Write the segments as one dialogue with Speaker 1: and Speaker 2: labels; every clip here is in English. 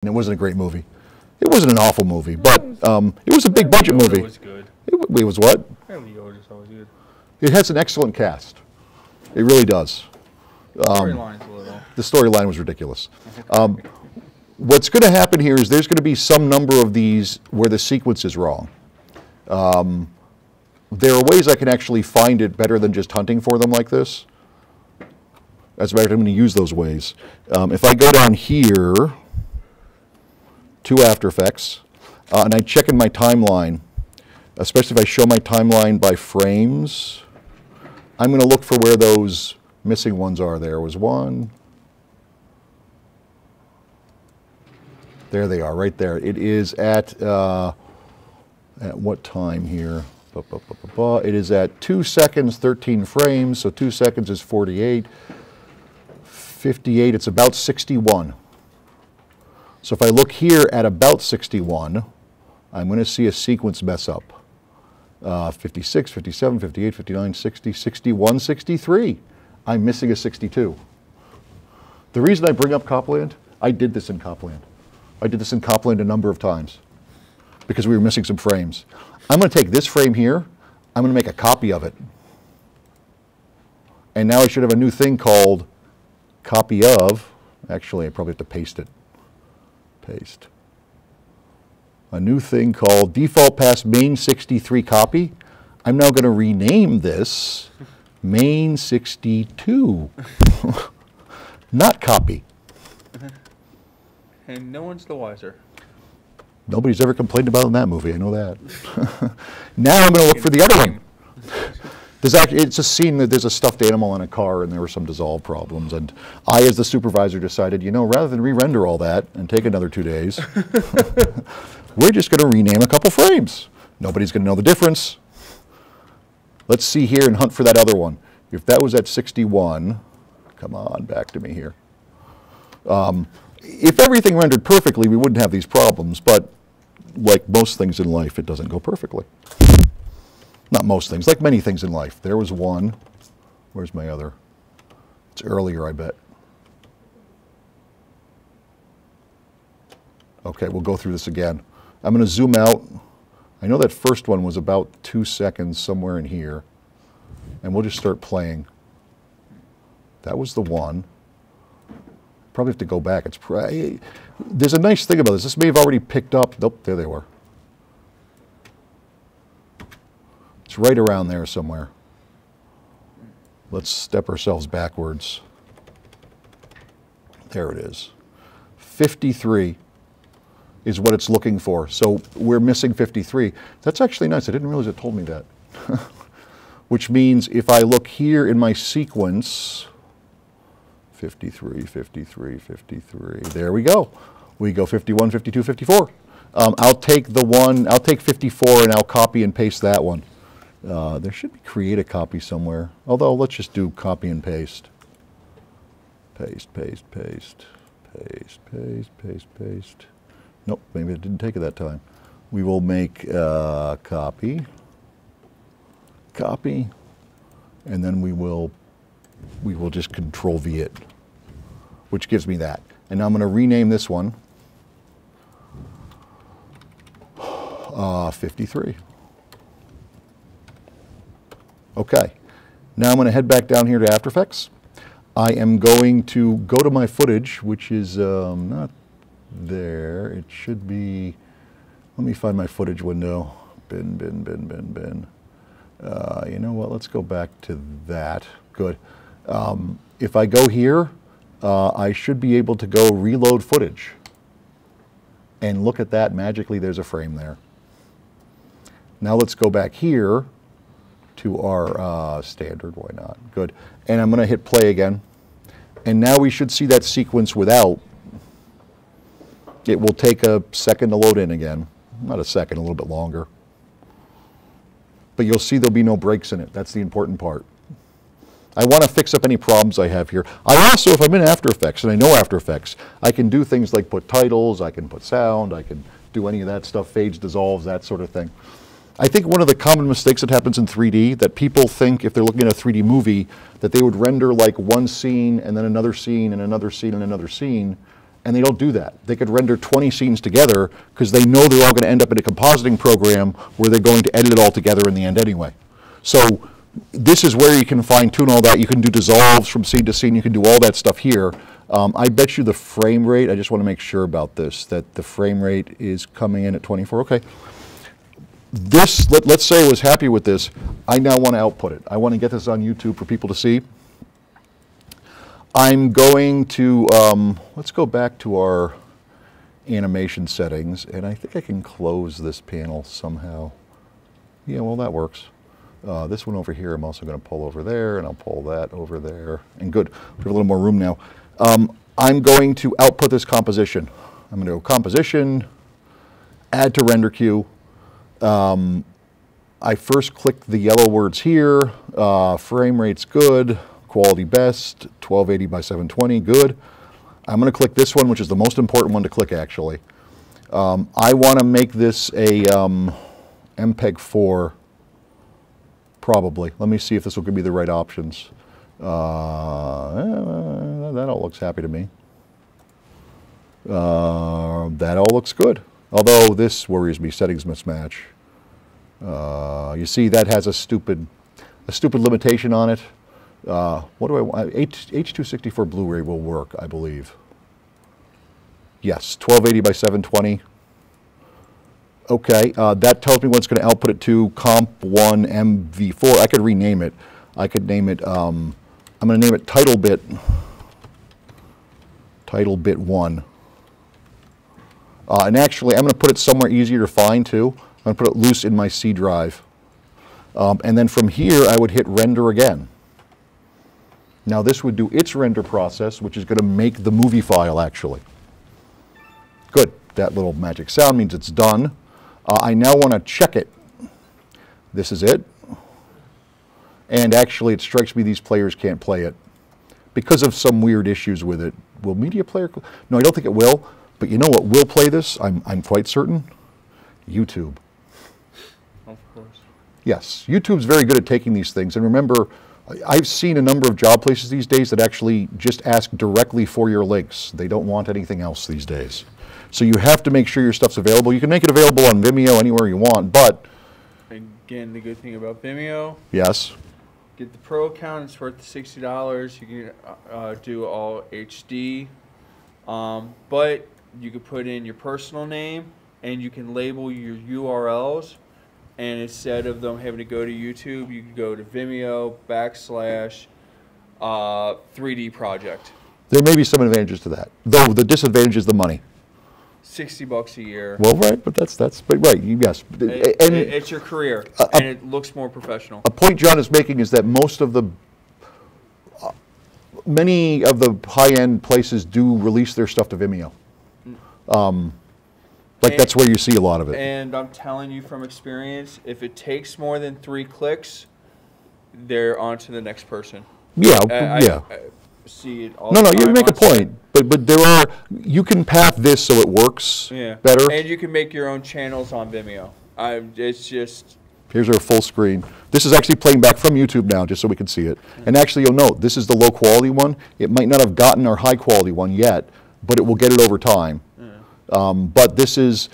Speaker 1: It wasn't a great movie. It wasn't an awful movie, but it was a big budget movie.
Speaker 2: It was good.
Speaker 1: It was what?
Speaker 2: Family Yoda's always good.
Speaker 1: It has an excellent cast. It really does.
Speaker 2: Storyline's a little.
Speaker 1: The storyline was ridiculous. What's going to happen here is there's going to be some number of these where the sequence is wrong. There are ways I can actually find it better than just hunting for them like this. As a matter of fact, I'm going to use those ways. If I go down here to After Effects, and I check in my timeline, especially if I show my timeline by frames, I'm going to look for where those missing ones are. There was one. There they are, right there. It is at what time here? It is at 2 seconds, 13 frames, so 2 seconds is 48. 58, it's about 61. So if I look here at about 61, I'm going to see a sequence mess up. 56, 57, 58, 59, 60, 61, 63. I'm missing a 62. The reason I bring up Copland, I did this in Copland. I did this in Copland a number of times because we were missing some frames. I'm going to take this frame here, I'm going to make a copy of it. And now I should have a new thing called copy of. Actually, I probably have to paste it. Paste. A new thing called default pass main 63 copy. I'm now going to rename this main 62. Not copy.
Speaker 2: And no one's the wiser.
Speaker 1: Nobody's ever complained about it in that movie, I know that. Now I'm going to look for the other one. It's a scene that there's a stuffed animal in a car and there were some dissolve problems. And I, as the supervisor, decided, you know, rather than re-render all that and take another 2 days, we're just going to rename a couple frames. Nobody's going to know the difference. Let's see here and hunt for that other one. If that was at 61, come on, back to me here. If everything rendered perfectly, we wouldn't have these problems, but like most things in life, it doesn't go perfectly. Not most things, like many things in life. There was one. Where's my other? It's earlier, I bet. Okay, we'll go through this again. I'm going to zoom out. I know that first one was about 2 seconds somewhere in here. And we'll just start playing. That was the one. Probably have to go back. There's a nice thing about this. This may have already picked up. Nope, there they were. It's right around there somewhere. Let's step ourselves backwards. There it is. 53 is what it's looking for. So we're missing 53. That's actually nice. I didn't realize it told me that. Which means if I look here in my sequence, 53, 53, 53. There we go. We go 51, 52, 54. I'll take 54 and I'll copy and paste that one. There should be create a copy somewhere. Although, let's just do copy and paste. Paste, paste, paste, paste, paste, paste, paste. Nope, maybe it didn't take it that time. We will make copy, copy, and then we will just Control V it, which gives me that. And now I'm going to rename this one 53. Okay, now I'm going to head back down here to After Effects. I am going to go to my footage, which is not there. It should be, let me find my footage window. Bin. You know what, let's go back to that. Good. If I go here, I should be able to go reload footage. And look at that, magically there's a frame there. Now let's go back here to our standard, why not? Good. And I'm going to hit play again. And now we should see that sequence without. It will take a second to load in again. Not a second, a little bit longer. But you'll see there'll be no breaks in it. That's the important part. I want to fix up any problems I have here. I also, if I'm in After Effects, and I know After Effects, I can do things like put titles, I can put sound, I can do any of that stuff, fades, dissolves, that sort of thing. I think one of the common mistakes that happens in 3D, that people think if they're looking at a 3D movie, that they would render like one scene and then another scene and another scene and another scene, and they don't do that. They could render 20 scenes together because they know they're all going to end up in a compositing program where they're going to edit it all together in the end anyway. So this is where you can fine tune all that. You can do dissolves from scene to scene. You can do all that stuff here. I bet you the frame rate, I just want to make sure about this, that the frame rate is coming in at 24. Okay. This, let's say I was happy with this. I now want to output it. I want to get this on YouTube for people to see. I'm going to, let's go back to our animation settings, and I think I can close this panel somehow. Yeah, well, that works. This one over here, I'm also going to pull over there, and I'll pull that over there. And good, we have a little more room now. I'm going to output this composition. I'm going to go composition, add to render queue. I first click the yellow words here. Frame rate's good, quality best, 1280 by 720, good. I'm going to click this one, which is the most important one to click actually. I want to make this a MPEG 4. Probably. Let me see if this will give me the right options. That all looks happy to me. That all looks good. Although this worries me, settings mismatch. You see that has a stupid limitation on it. What do I want? H.264 Blu-ray will work, I believe. Yes, 1280 by 720. Okay, that tells me what it's going to output it to, comp1 MV4. I could rename it. I could name it, I'm going to name it title bit 1. And actually, I'm going to put it somewhere easier to find too. I'm going to put it loose in my C drive. And then from here, I would hit render again. Now this would do its render process, which is going to make the movie file actually. Good, that little magic sound means it's done. I now want to check it. This is it. And actually, it strikes me these players can't play it because of some weird issues with it. Will Media Player? No, I don't think it will. But you know what will play this? I'm quite certain. YouTube.
Speaker 2: Of course.
Speaker 1: Yes, YouTube's very good at taking these things. And remember, I've seen a number of job places these days that actually just ask directly for your links. They don't want anything else these days. So you have to make sure your stuff's available. You can make it available on Vimeo anywhere you want, but...
Speaker 2: Again, the good thing about Vimeo...
Speaker 1: Yes?
Speaker 2: Get the Pro account, it's worth $60. You can do all HD. But you can put in your personal name, and you can label your URLs. And instead of them having to go to YouTube, you can go to Vimeo / 3D Project.
Speaker 1: There may be some advantages to that, though the disadvantage is the money.
Speaker 2: $60 a year.
Speaker 1: Well, right, but right, yes.
Speaker 2: It's your career, and it looks more professional.
Speaker 1: A point John is making is that many of the high-end places do release their stuff to Vimeo. That's where you see a lot of it.
Speaker 2: And I'm telling you from experience, if it takes more than 3 clicks, they're on to the next person.
Speaker 1: Yeah,
Speaker 2: I see it all
Speaker 1: No, you make a point, but you can path this so it works better.
Speaker 2: And you can make your own channels on Vimeo. It's just...
Speaker 1: Here's our full screen. This is actually playing back from YouTube now, just so we can see it. And actually, you'll note, this is the low quality one. It might not have gotten our high quality one yet, but it will get it over time. But this is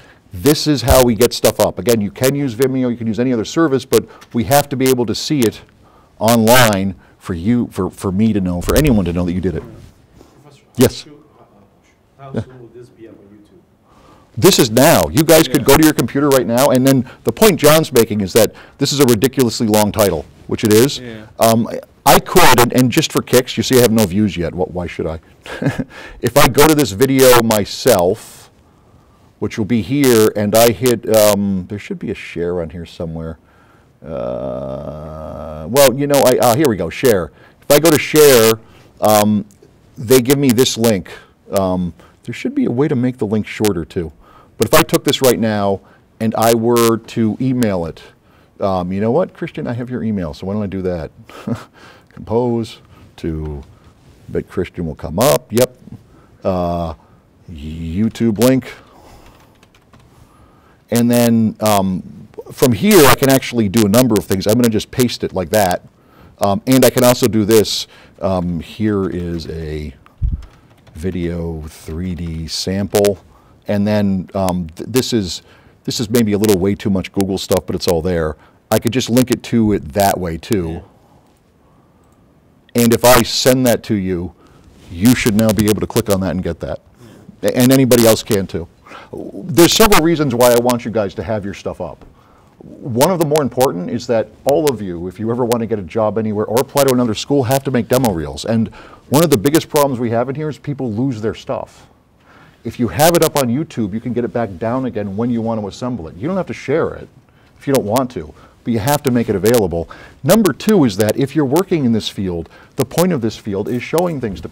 Speaker 1: how we get stuff up. Again, you can use Vimeo, you can use any other service, but we have to be able to see it online for me to know, for anyone to know that you did it.
Speaker 3: Professor,
Speaker 1: yes?
Speaker 3: How soon will this be up on YouTube?
Speaker 1: This is now. You guys could go to your computer right now, and then the point John's making is that this is a ridiculously long title, which it is.
Speaker 2: Yeah.
Speaker 1: I could, and just for kicks, you see I have no views yet. Why should I? If I go to this video myself, which will be here, and I hit, there should be a share on here somewhere. Well, you know, here we go, share. If I go to share, they give me this link. There should be a way to make the link shorter too. But if I took this right now and I were to email it, you know what, Christian, I have your email, so why don't I do that? Compose to, bet Christian will come up, yep. YouTube link. And then from here, I can actually do a number of things. I'm going to just paste it like that. And I can also do this. Here is a video 3D sample, and then this is maybe a little way too much Google stuff, but it's all there. I could just link it to it that way too. And if I send that to you, you should now be able to click on that and get that. And anybody else can too. There's several reasons why I want you guys to have your stuff up. One of the more important is that all of you, if you ever want to get a job anywhere or apply to another school, have to make demo reels. And one of the biggest problems we have in here is people lose their stuff. If you have it up on YouTube, you can get it back down again when you want to assemble it. You don't have to share it if you don't want to, but you have to make it available. Number two is that if you're working in this field, the point of this field is showing things to